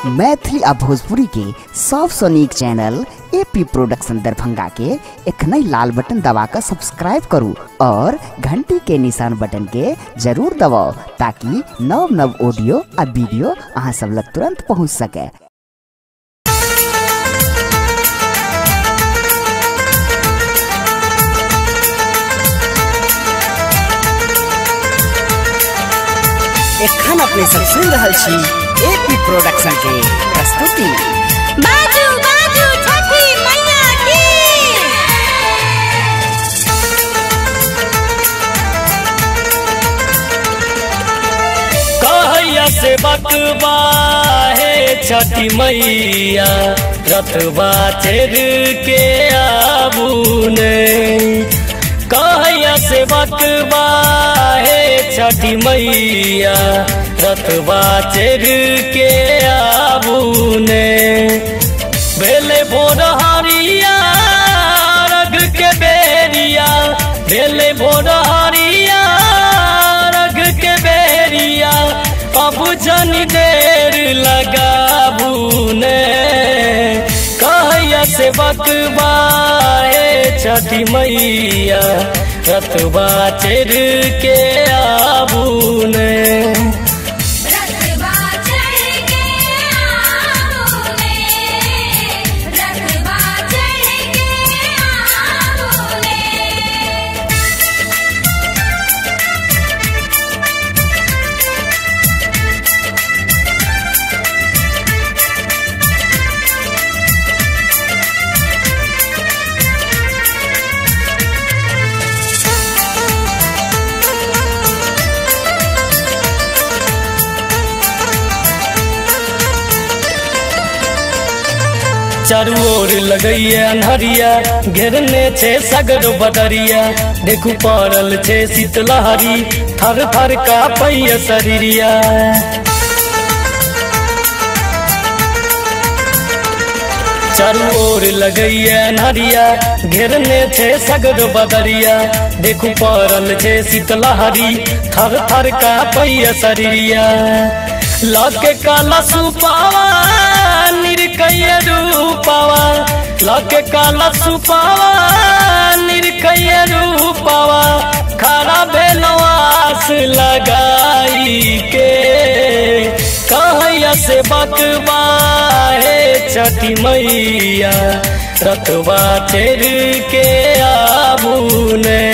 मैथिली आ भोजपुरी के सबसे नीक चैनल एपी प्रोडक्शन दरभंगा के एखनई लाल बटन दबाकर सब्सक्राइब करू और घंटी के निशान बटन के जरूर दबाओ ताकि नव नव ऑडियो आ वीडियो अहाँ सब लग तुरंत पहुंच सके। एखन अपने सब सुन रहल छी एपी प्रोडक्शन के प्रस्तुति। बाजू बाजू छठी मैया की। कहैया से बकबा है छठी मैया रतबा चढ़ के आबू ने। कहैया से बकबा है छठी मैया रतबा चढ़ के आबू ने। बेले भोर हरिया रग के बेरिया, बेले भोर हरिया रग के बेरिया, अब जनी देर लगाबू ने। कहैया से बकबा है छठी मैया रतबा चढ़ के आबू ने। चारू ओर लगैया अन्हरिया घेरने छे सगर बदरिया। देखू पड़ल छे शीतलहरी थर थर का पैया शरीरिया। चारू ओर लगैया अन्हरिया घेरने छे सगर बदरिया। देखू पड़ल छे शीतलहरी थर थर का पैया शरीरिया। लके काला सुपावा निरकैया रूपावा, लके काला सुपावा निरकैया रूपावा, खड़ा भेलवास लगाई के। कहैया से बकबा है छठी मैया रतबा चढ़ के आबू ने।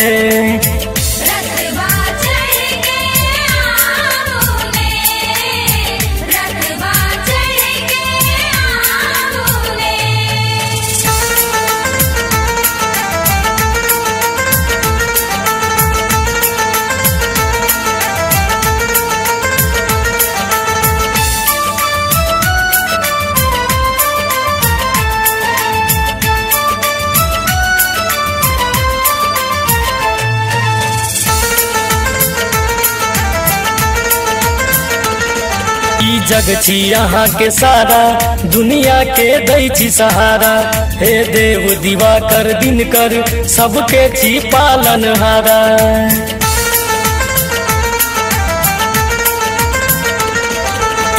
जग छी यहाँ के सारा दुनिया के दै छी सहारा। हे देव दिवाकर दिनकर सबके छी पालनहारा।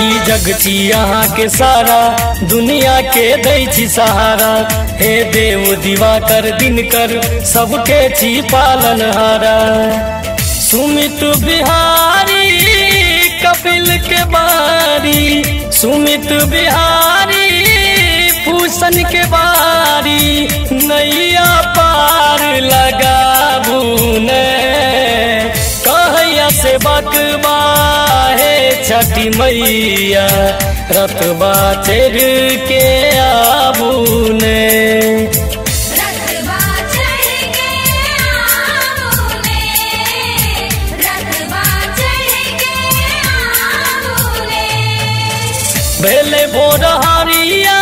ई जग छी यहाँ के सारा दुनिया के दै छी सहारा। हे देव दिवाकर दिनकर सबके छी पालनहारा। सुमित बिहारी कपिल के बारी, सुमित बिहारी भूषण के बारी, नैया पार लगाबू ने। कहैया से बकबा है छठी मैया रतबा चढ़ के आबू ने। बेले भोर हरिया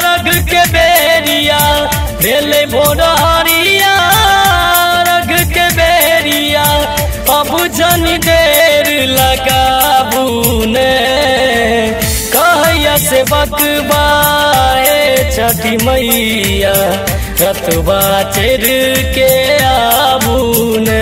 रग के बेरिया, बेले भोर हरिया रग के बेरिया, अब जनी देर लगाबू ने। कहैया से बकबा है छठी मैया रतबा चढ़ के आबू ने।